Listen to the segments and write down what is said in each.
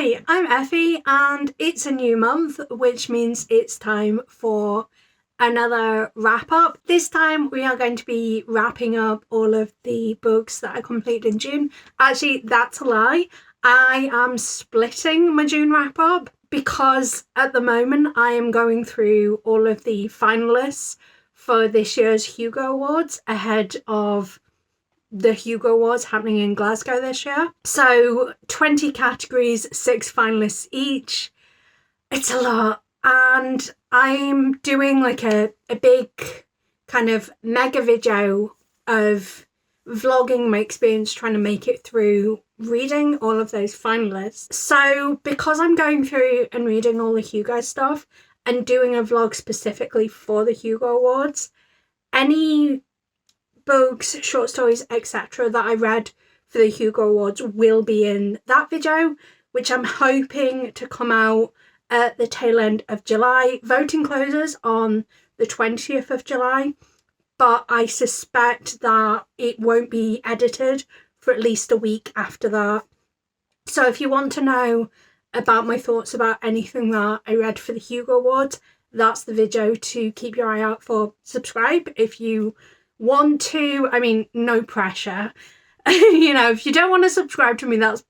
Hi, I'm Effie and it's a new month, which means it's time for another wrap up. This time we are going to be wrapping up all of the books that I completed in June. Actually, that's a lie. I am splitting my June wrap up because at the moment I am going through all of the finalists for this year's Hugo Awards ahead of the Hugo Awards happening in Glasgow this year. So 20 categories, 6 finalists each. It's a lot. And I'm doing like a big kind of mega video of vlogging my experience trying to make it through reading all of those finalists. So because I'm going through and reading all the Hugo stuff and doing a vlog specifically for the Hugo Awards, any books, short stories, etc. that I read for the Hugo Awards will be in that video, which I'm hoping to come out at the tail end of July. Voting closes on the 20th of July, but I suspect that it won't be edited for at least a week after that. So if you want to know about my thoughts about anything that I read for the Hugo Awards, that's the video to keep your eye out for. Subscribe if you want to. I mean, no pressure. You know, if you don't want to subscribe to me, that's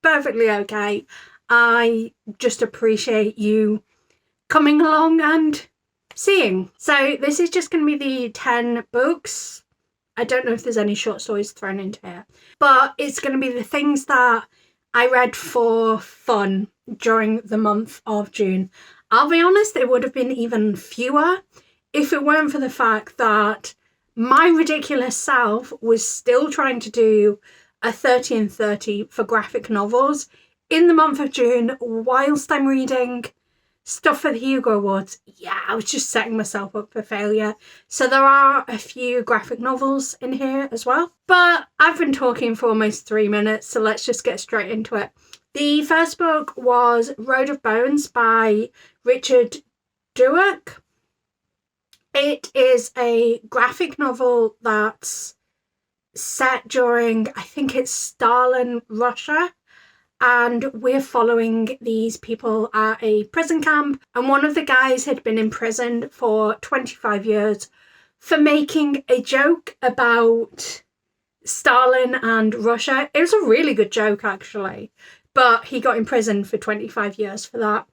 perfectly okay. I just appreciate you coming along and seeing. So this is just going to be the 10 books. I don't know if there's any short stories thrown into here, but it's going to be the things that I read for fun during the month of June. I'll be honest, it would have been even fewer if it weren't for the fact that my ridiculous self was still trying to do a 30 and 30 for graphic novels in the month of June whilst I'm reading stuff for the Hugo Awards. Yeah, I was just setting myself up for failure. So there are a few graphic novels in here as well. But I've been talking for almost 3 minutes, so let's just get straight into it. The first book was Road of Bones by Richard Douek. It is a graphic novel that's set during, I think it's Stalin Russia, and we're following these people at a prison camp, and one of the guys had been imprisoned for 25 years for making a joke about Stalin and Russia. It was a really good joke actually, but he got imprisoned for 25 years for that.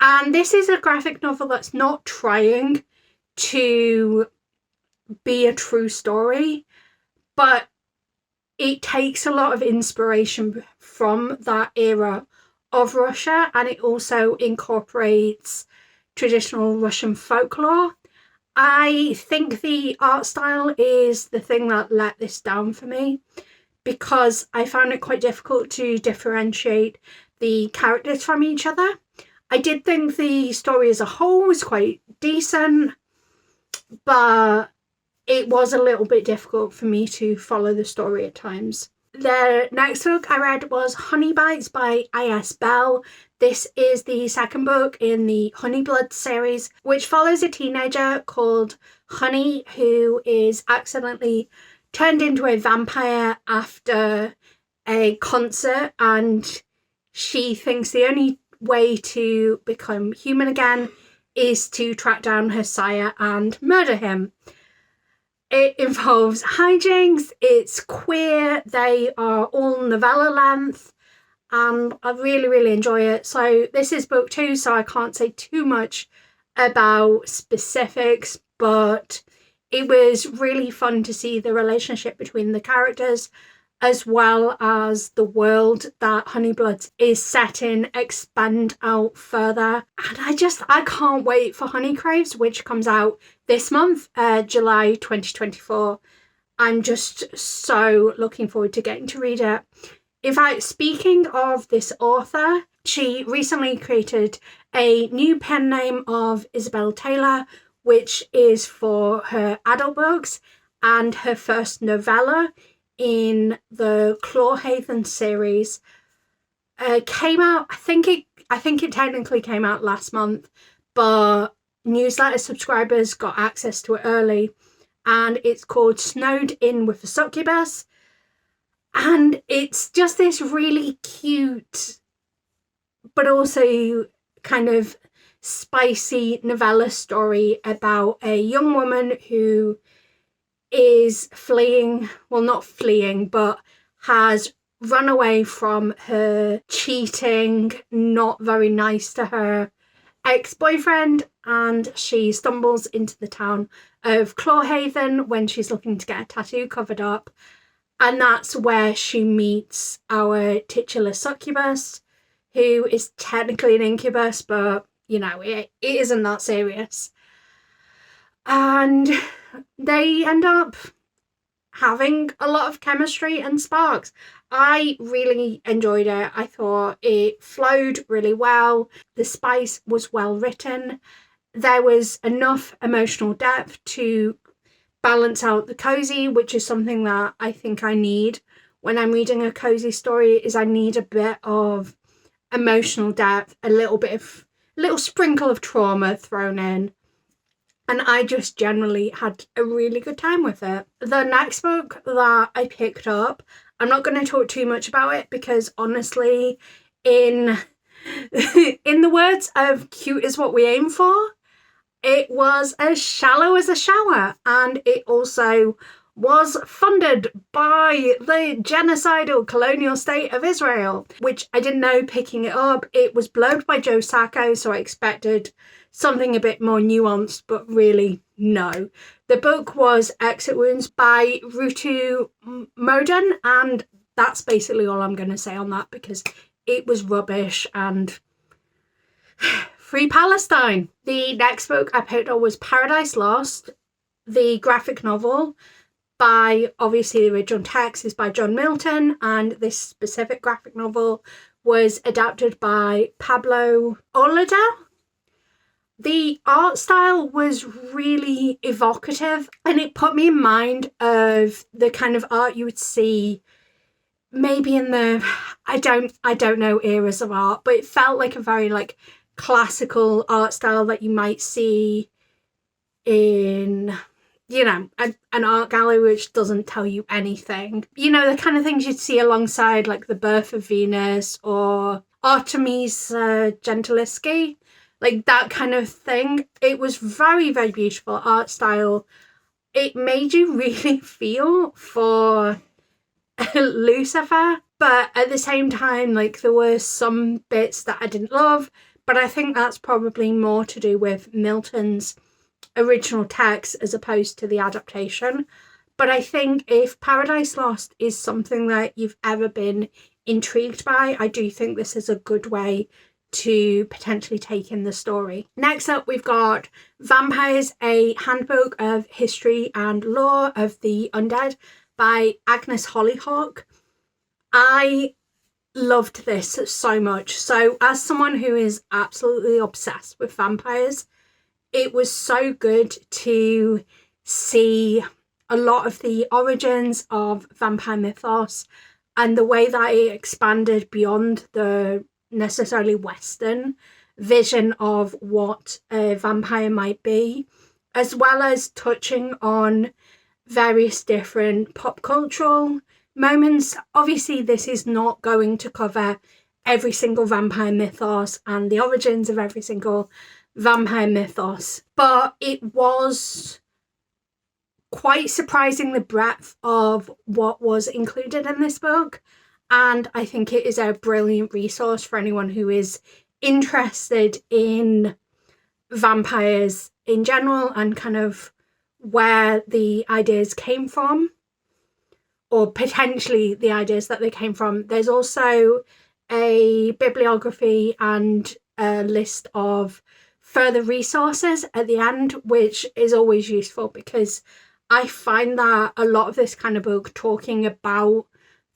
And this is a graphic novel that's not trying to be a true story, but it takes a lot of inspiration from that era of Russia, and it also incorporates traditional Russian folklore. I think the art style is the thing that let this down for me, because I found it quite difficult to differentiate the characters from each other. I did think the story as a whole was quite decent, but it was a little bit difficult for me to follow the story at times. The next book I read was Honeybites by Isabelle. This is the second book in the Honeyblood series, which follows a teenager called Honey who is accidentally turned into a vampire after a concert, and she thinks the only way to become human again is to track down her sire and murder him. It involves hijinks, it's queer, they are all novella length, and I really enjoy it. So this is book 2, so I can't say too much about specifics, but it was really fun to see the relationship between the characters as well as the world that Honeybloods is set in expand out further. And I can't wait for Honey Craves, which comes out this month, July 2024. I'm just so looking forward to getting to read it. In fact, speaking of this author, she recently created a new pen name of Isabelle Taylor, which is for her adult books, and her first novella in the Clawhaven series came out, I think it technically came out last month, but newsletter subscribers got access to it early, and it's called Snowed In with a Succubus, and it's just this really cute but also kind of spicy novella story about a young woman who is fleeing, well, not fleeing, but has run away from her cheating, not very nice to her ex-boyfriend, and she stumbles into the town of Clawhaven when she's looking to get a tattoo covered up, and that's where she meets our titular succubus, who is technically an incubus, but you know, it isn't that serious. And they end up having a lot of chemistry and sparks. I really enjoyed it. I thought it flowed really well. The spice was well written. There was enough emotional depth to balance out the cozy, which is something that I think I need when I'm reading a cozy story, is I need a bit of emotional depth, a little sprinkle of trauma thrown in. And I just generally had a really good time with it. The next book that I picked up, I'm not going to talk too much about it because honestly, in the words of Cute Is What We Aim For, it was as shallow as a shower, and it also was funded by the genocidal colonial state of Israel, which I didn't know picking it up. It was blurbed by Joe Sacco, so I expected something a bit more nuanced, but really no. The book was Exit Wounds by Rutu Moden, and that's basically all I'm going to say on that because it was rubbish and free Palestine. The next book I picked up was Paradise Lost, the graphic novel by, obviously the original text is by John Milton, and this specific graphic novel was adapted by Pablo Auladell. The art style was really evocative, and it put me in mind of the kind of art you would see maybe in the I don't know eras of art, but it felt like a very like classical art style that you might see in, you know, an art gallery which doesn't tell you anything. You know, the kind of things you'd see alongside like The Birth of Venus or Artemis Gentileschi. Like that kind of thing. It was very, very beautiful art style. It made you really feel for Lucifer, but at the same time, like there were some bits that I didn't love, but I think that's probably more to do with Milton's original text as opposed to the adaptation. But I think if Paradise Lost is something that you've ever been intrigued by, I do think this is a good way to potentially take in the story. Next up, we've got Vampires, a Handbook of History and Lore of the Undead by Agnes Hollyhock. I loved this so much. So as someone who is absolutely obsessed with vampires, it was so good to see a lot of the origins of vampire mythos and the way that it expanded beyond the necessarily Western vision of what a vampire might be, as well as touching on various different pop cultural moments. Obviously, this is not going to cover every single vampire mythos and the origins of every single vampire mythos, but it was quite surprising the breadth of what was included in this book. And I think it is a brilliant resource for anyone who is interested in vampires in general and kind of where the ideas came from, or potentially the ideas that they came from. There's also a bibliography and a list of further resources at the end, which is always useful because I find that a lot of this kind of book talking about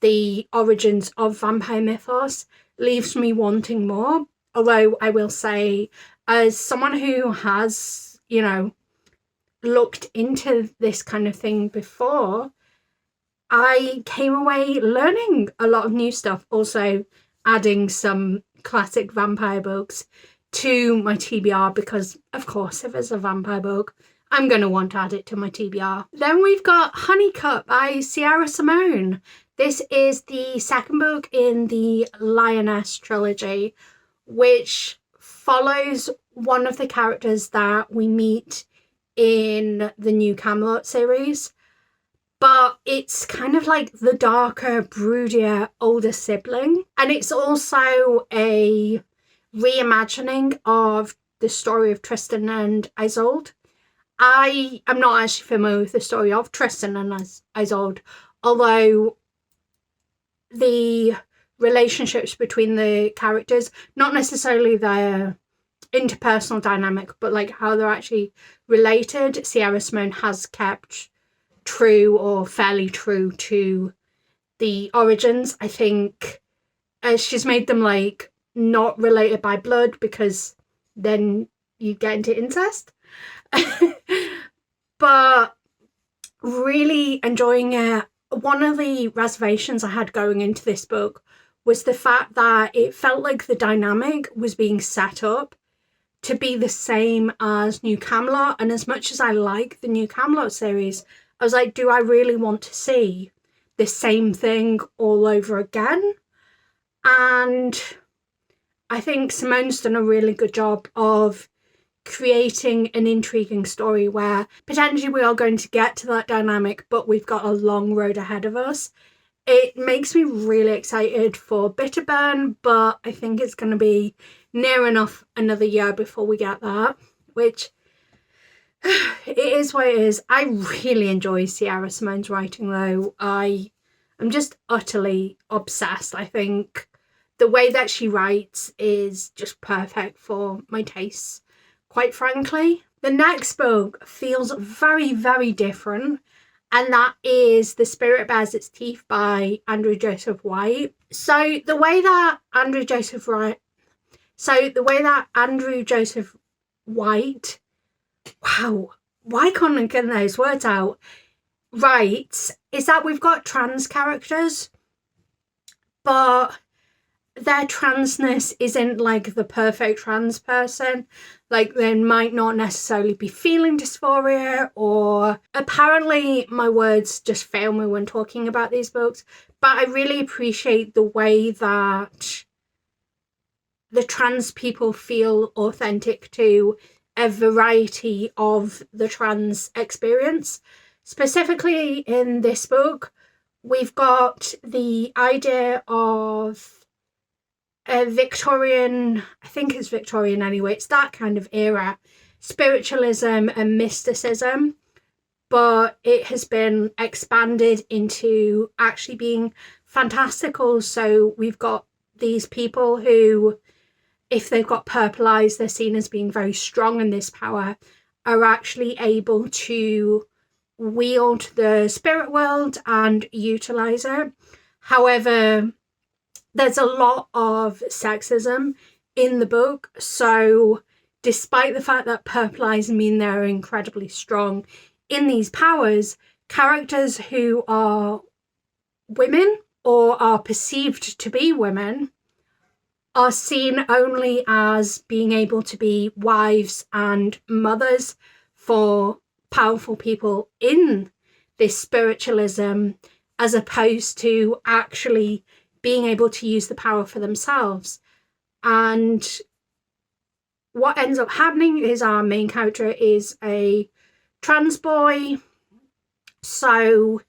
the origins of vampire mythos leaves me wanting more. Although I will say, as someone who has, you know, looked into this kind of thing before, I came away learning a lot of new stuff. Also adding some classic vampire books to my TBR because, of course, if it's a vampire book, I'm going to want to add it to my TBR. Then we've got Honeycup by Sierra Simone. This is the second book in the Lioness trilogy, which follows one of the characters that we meet in the New Camelot series. But it's kind of like the darker, broodier, older sibling. And it's also a reimagining of the story of Tristan and Isolde. I am not actually familiar with the story of Tristan and Isolde, although the relationships between the characters, not necessarily their interpersonal dynamic, but like how they're actually related, Sierra Simone has kept true or fairly true to the origins. I think she's made them like not related by blood, because then you get into incest. But really enjoying it. One of the reservations I had going into this book was the fact that it felt like the dynamic was being set up to be the same as New Camelot. And as much as I like the New Camelot series, I was like, do I really want to see the same thing all over again? And I think Simone's done a really good job of creating an intriguing story where potentially we are going to get to that dynamic, but we've got a long road ahead of us. It makes me really excited for Bitterburn, but I think it's going to be near enough another year before we get that, which it is what it is. I really enjoy Sierra Simone's writing though. I'm just utterly obsessed. I think the way that she writes is just perfect for my tastes, quite frankly. The next book feels very, very different, and that is The Spirit Bears Its Teeth by Andrew Joseph White. So the way that Andrew Joseph White, wow, why can't I get those words out, writes is that we've got trans characters, but their transness isn't like the perfect trans person. Like, they might not necessarily be feeling dysphoria, or apparently my words just fail me when talking about these books, but I really appreciate the way that the trans people feel authentic to a variety of the trans experience. Specifically in this book, we've got the idea of a Victorian, I think it's Victorian anyway, it's that kind of era, spiritualism and mysticism, but it has been expanded into actually being fantastical. So we've got these people who, if they've got purple eyes, they're seen as being very strong in this power, are actually able to wield the spirit world and utilize it. However, there's a lot of sexism in the book, so despite the fact that purple eyes mean they're incredibly strong in these powers, characters who are women or are perceived to be women are seen only as being able to be wives and mothers for powerful people in this spiritualism, as opposed to actually being able to use the power for themselves. And what ends up happening is our main character is a trans boy, so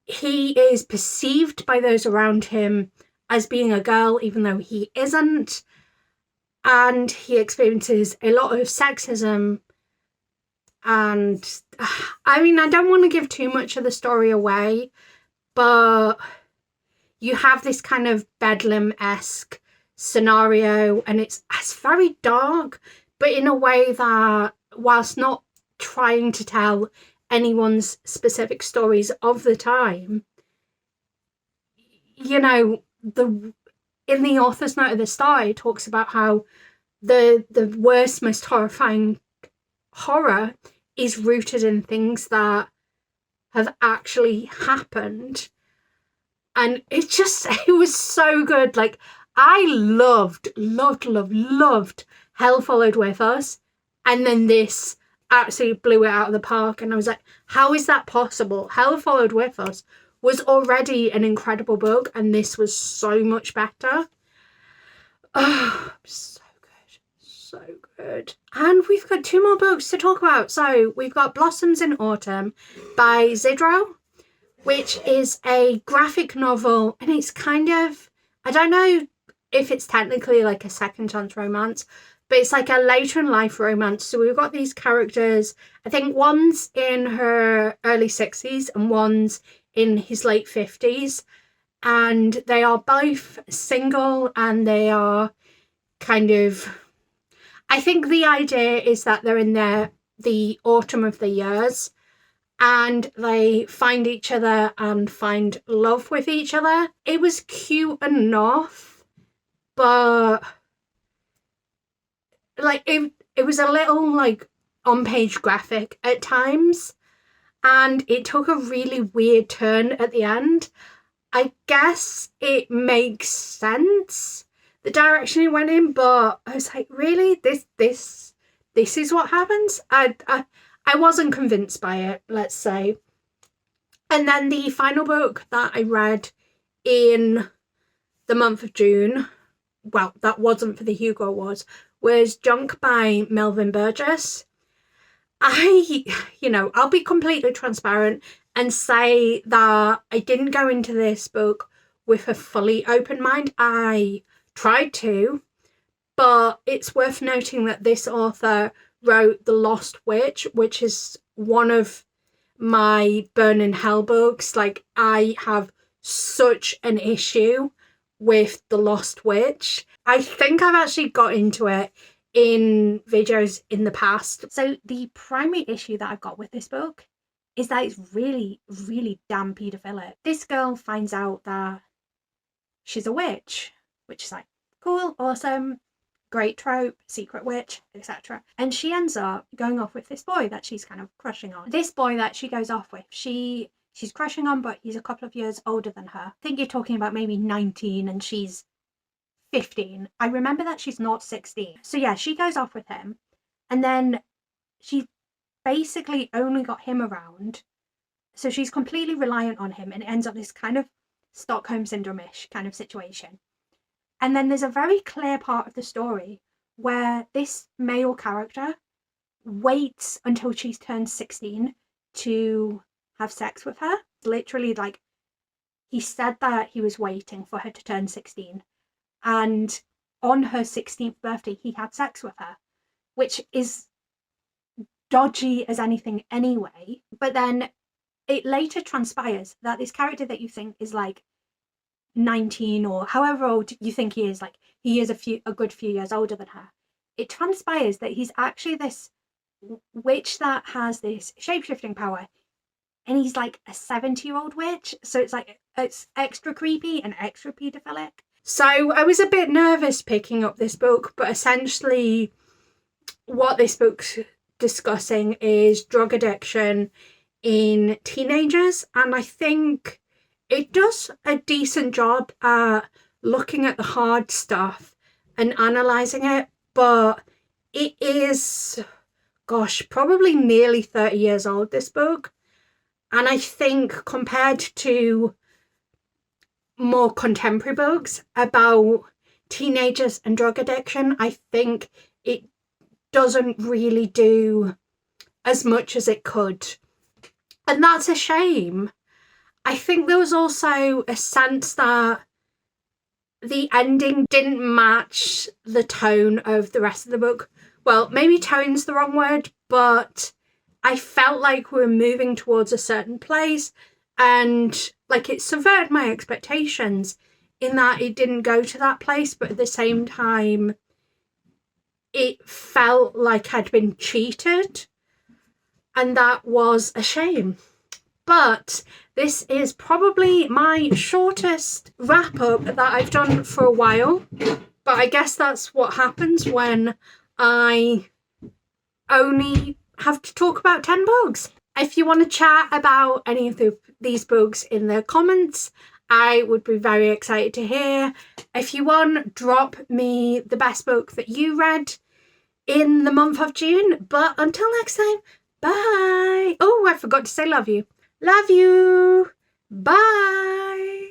he is perceived by those around him as being a girl, even though he isn't, and he experiences a lot of sexism. And I mean, I don't want to give too much of the story away, but you have this kind of Bedlam-esque scenario, and it's very dark, but in a way that, whilst not trying to tell anyone's specific stories of the time, you know, in the author's note at the start, it talks about how the worst, most horrifying horror is rooted in things that have actually happened. And it was so good. Like, I loved Hell Followed With Us, and then this absolutely blew it out of the park, and I was like, how is that possible? Hell Followed With Us was already an incredible book, and this was so much better. Oh, so good. So good. And we've got 2 more books to talk about. So we've got Blossoms in Autumn by Zidrou, which is a graphic novel, and it's kind of, I don't know if it's technically like a second chance romance, but it's like a later in life romance. So we've got these characters, I think one's in her early 60s and one's in his late 50s, and they are both single, and they are kind of, I think the idea is that they're in the autumn of the years, and they find each other and find love with each other. It was cute enough, but like it was a little like on-page graphic at times, and it took a really weird turn at the end. I guess it makes sense, the direction it went in, but I was like, really? This is what happens? I wasn't convinced by it, let's say. And then the final book that I read in the month of June, well, that wasn't for the Hugo Awards, was Junk by Melvin Burgess. I'll be completely transparent and say that I didn't go into this book with a fully open mind. I tried to, but it's worth noting that this author wrote The Lost Witch, which is one of my Burn in Hell books. Like, I have such an issue with The Lost Witch. I think I've actually got into it in videos in the past. So the primary issue that I've got with this book is that it's really, really damn paedophilic. This girl finds out that she's a witch, which is like, cool, awesome, great trope, secret witch, etc. And she ends up going off with this boy that she's kind of crushing on. This boy that she goes off with, she's crushing on, but he's a couple of years older than her. I think you're talking about maybe 19 and she's 15. I remember that she's not 16. So yeah, she goes off with him, and then she basically only got him around. So she's completely reliant on him, and it ends up this kind of Stockholm Syndrome-ish kind of situation. And then there's a very clear part of the story where this male character waits until she's turned 16 to have sex with her. Literally, like, he said that he was waiting for her to turn 16. And on her 16th birthday, he had sex with her, which is dodgy as anything anyway. But then it later transpires that this character that you think is like 19 or however old you think he is, like he is a good few years older than her. It transpires that he's actually this witch that has this shape-shifting power, and he's like a 70-year-old witch. So it's like, it's extra creepy and extra paedophilic. So I was a bit nervous picking up this book, but essentially what this book's discussing is drug addiction in teenagers, and I think it does a decent job at looking at the hard stuff and analysing it, but it is, gosh, probably nearly 30 years old, this book. And I think compared to more contemporary books about teenagers and drug addiction, I think it doesn't really do as much as it could. And that's a shame. I think there was also a sense that the ending didn't match the tone of the rest of the book. Well, maybe tone's the wrong word, but I felt like we were moving towards a certain place, and like it subverted my expectations in that it didn't go to that place, but at the same time it felt like I'd been cheated, and that was a shame. But this is probably my shortest wrap-up that I've done for a while, but I guess that's what happens when I only have to talk about 10 books. If you want to chat about any of these books in the comments, I would be very excited to hear. If you want, drop me the best book that you read in the month of June. But until next time, bye. Oh, I forgot to say love you. Love you. Bye.